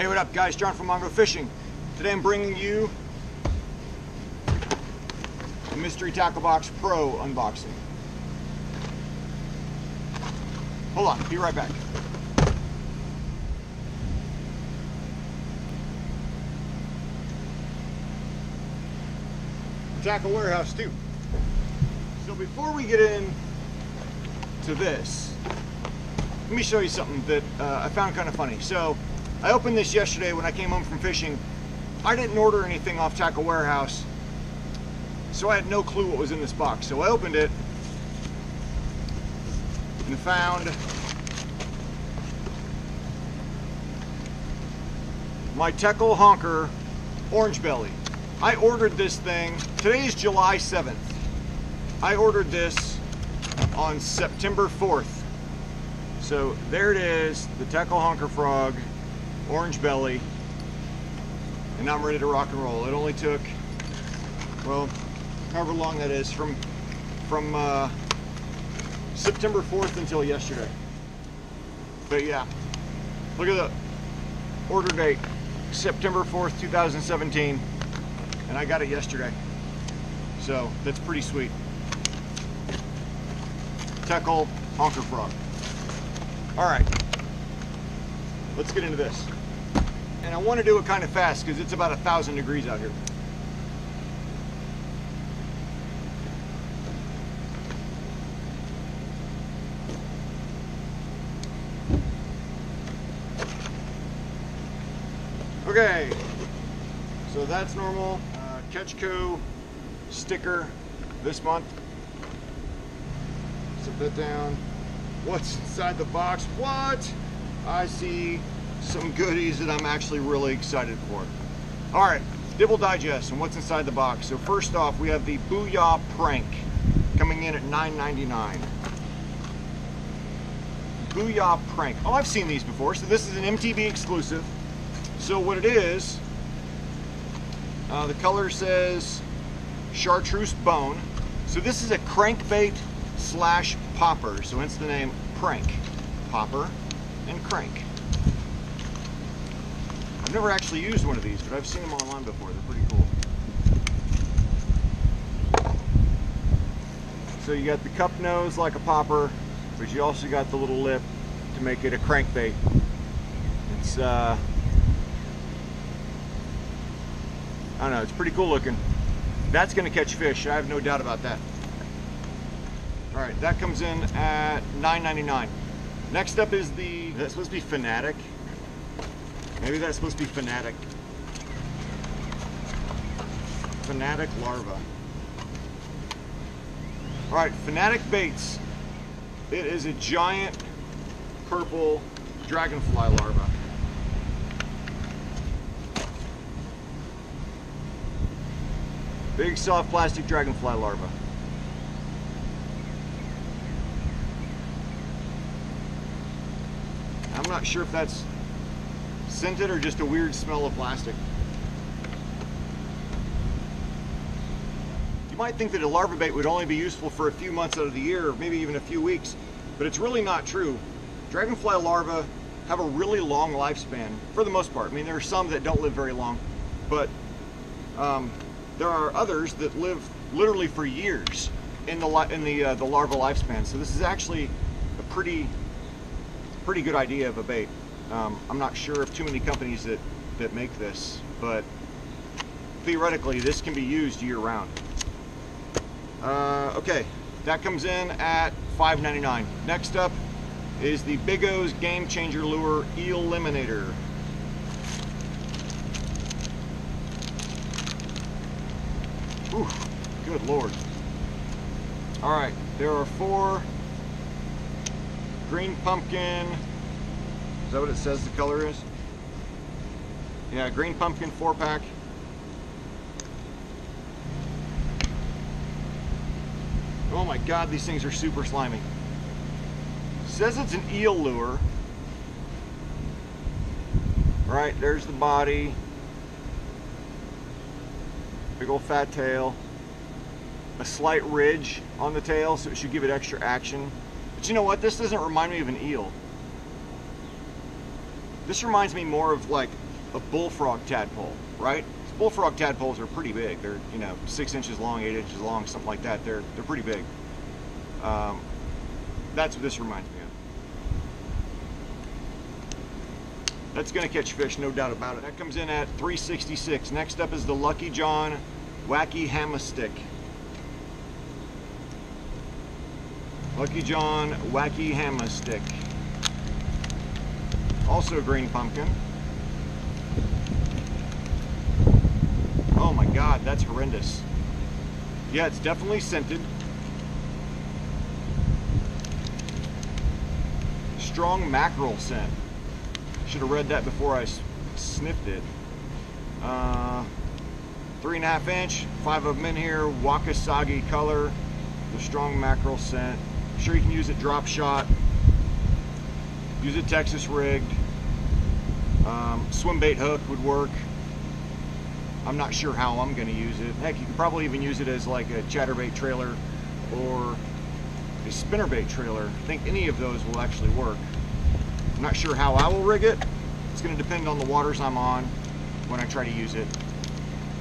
Hey, what up guys? John from Mongo Fishing. Today I'm bringing you a Mystery Tackle Box Pro unboxing. Hold on, be right back. Tackle warehouse too. So before we get into this, let me show you something that I found kind of funny. So I opened this yesterday when I came home from fishing. I didn't order anything off Tackle Warehouse, so I had no clue what was in this box. So I opened it and found my Tackle Honker Orange Belly. I ordered this thing, today is July 7th. I ordered this on September 4th. So there it is, the Tackle Honker Frog Orange Belly, and now I'm ready to rock and roll. It only took, well, however long that is, from September 4th until yesterday. But yeah, look at the order date, September 4th, 2017, and I got it yesterday. So that's pretty sweet. Tackle Honker Frog. All right, let's get into this. And I want to do it kind of fast because it's about 1,000 degrees out here. Okay, so that's normal. Catchco sticker this month. Set that down. What's inside the box? What? I see some goodies that I'm actually really excited for. All right, Dibble Digest and what's inside the box. So first off, we have the Booyah Prank coming in at $9.99. Booyah Prank. Oh, I've seen these before. So this is an MTB exclusive. So what it is, the color says chartreuse bone. So this is a crankbait slash popper. So hence the name Prank. Popper and crank. I've never actually used one of these, but I've seen them online before. They're pretty cool. So you got the cup nose like a popper, but you also got the little lip to make it a crankbait. It's I don't know, it's pretty cool looking. That's gonna catch fish, I have no doubt about that. All right, that comes in at $9.99. Next up is that's supposed to be Fanatic. Maybe that's supposed to be Fanatic. Fanatic larva. All right, Fanatic Baits. It is a giant purple dragonfly larva. Big soft plastic dragonfly larva. I'm not sure if that's scented or just a weird smell of plastic. You might think that a larva bait would only be useful for a few months out of the year, or maybe even a few weeks, but it's really not true. Dragonfly larvae have a really long lifespan, for the most part. I mean, there are some that don't live very long, but there are others that live literally for years in the larval lifespan. So this is actually a pretty good idea of a bait. I'm not sure of too many companies that make this, but theoretically this can be used year-round. Okay, that comes in at $5.99. Next up is the Big O's Game Changer Lure Eel Eliminator. Ooh, good Lord. All right, there are 4 green pumpkin. Is that what it says the color is? Yeah, green pumpkin 4-pack. Oh my God, these things are super slimy. It says it's an eel lure. All right, there's the body. Big old fat tail. A slight ridge on the tail, so it should give it extra action. But you know what? This doesn't remind me of an eel. This reminds me more of like a bullfrog tadpole, right? Bullfrog tadpoles are pretty big. They're, you know, 6 inches long, 8 inches long, something like that. They're pretty big. That's what this reminds me of. That's gonna catch fish, no doubt about it. That comes in at $3.66. Next up is the Lucky John Wacky Hammer Stick. Lucky John Wacky Hammer Stick. Also green pumpkin. Oh my God, that's horrendous. Yeah, it's definitely scented. Strong mackerel scent. Should have read that before I sniffed it. 3.5 inch, 5 of them in here, Wakasagi color, the strong mackerel scent. I'm sure you can use it drop shot, use it Texas rigged, swim bait hook would work. I'm not sure how I'm going to use it. Heck, you could probably even use it as like a chatterbait trailer or a spinnerbait trailer. I think any of those will actually work. I'm not sure how I will rig it. It's going to depend on the waters I'm on when I try to use it.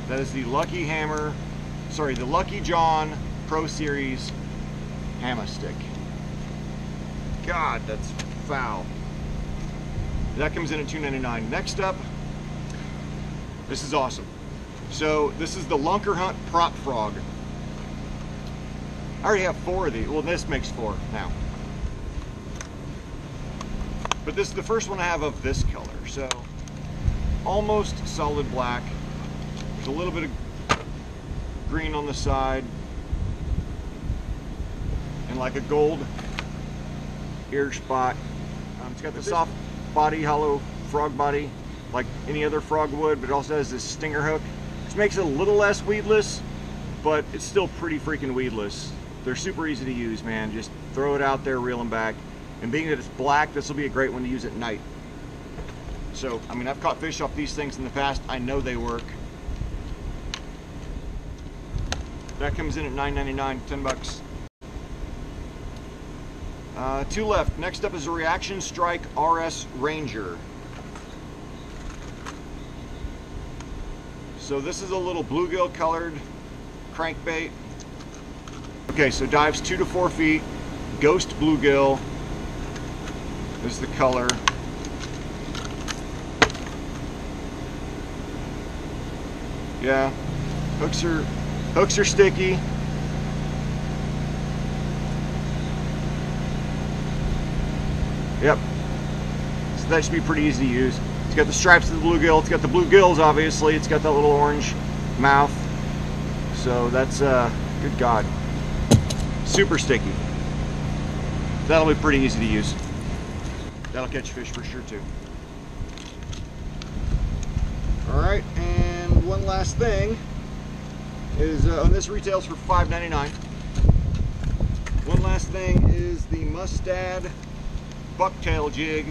That is the Lucky John Pro Series Hammer Stick. God, that's foul. That comes in at $2.99. Next up, this is awesome. So this is the Lunker Hunt Prop Frog. I already have 4 of these. Well, this makes 4 now. But this is the first one I have of this color. So almost solid black. There's a little bit of green on the side. And like a gold ear spot. It's got the soft body, hollow frog body, like any other frog would, but it also has this stinger hook, which makes it a little less weedless, but it's still pretty freaking weedless. They're super easy to use, man. Just throw it out there, reel them back. And being that it's black, this will be a great one to use at night. So, I mean, I've caught fish off these things in the past. I know they work. That comes in at $9.99, 10 bucks. 2 left. Next up is a Reaction Strike RS Ranger. So this is a little bluegill colored crankbait. Okay, so dives 2 to 4 feet, ghost bluegill is the color. Yeah, hooks are sticky. Yep, so that should be pretty easy to use. It's got the stripes of the bluegill. It's got the bluegills, obviously. It's got that little orange mouth. So that's, good God, super sticky. That'll be pretty easy to use. That'll catch fish for sure too. All right, and one last thing is, this retails for $5.99. One last thing is the Mustad bucktail jig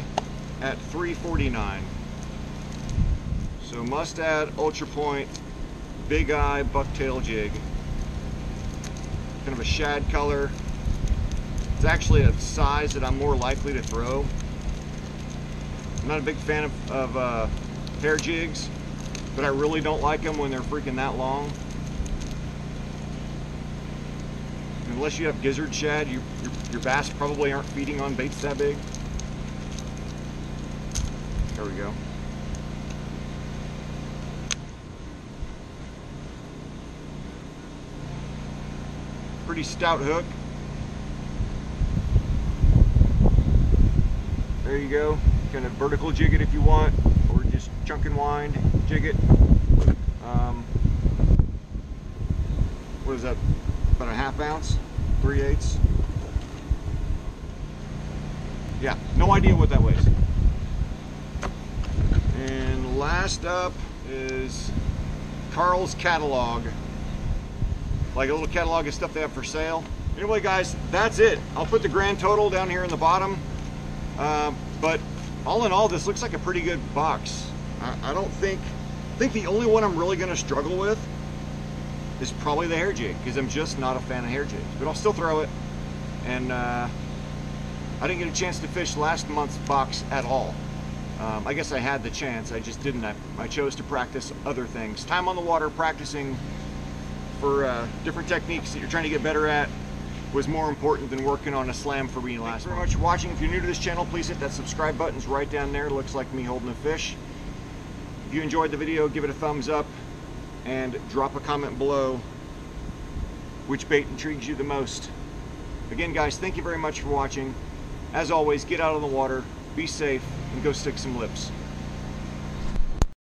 at $3.49. So Mustad Ultra Point Big Eye bucktail jig. Kind of a shad color. It's actually a size that I'm more likely to throw. I'm not a big fan of hair jigs, but I really don't like them when they're freaking that long. Unless you have gizzard shad, your bass probably aren't feeding on baits that big. There we go. Pretty stout hook. There you go. Kind of vertical jig it if you want, or just chunk and wind jig it. What is that? About a ½ ounce, 3/8. Yeah, no idea what that weighs. And last up is Carl's catalog. Like a little catalog of stuff they have for sale. Anyway, guys, that's it. I'll put the grand total down here in the bottom. But all in all, this looks like a pretty good box. I think the only one I'm really going to struggle with is probably the hair jig, because I'm just not a fan of hair jigs. But I'll still throw it. And I didn't get a chance to fish last month's box at all. I guess I had the chance, I just didn't. I chose to practice other things. Time on the water, practicing for different techniques that you're trying to get better at was more important than working on a slam for me last month. Thanks very much for watching. If you're new to this channel, please hit that subscribe button. It's right down there. It looks like me holding a fish. If you enjoyed the video, give it a thumbs up and drop a comment below which bait intrigues you the most. Again, guys, thank you very much for watching. As always, get out on the water, be safe, and go stick some lips.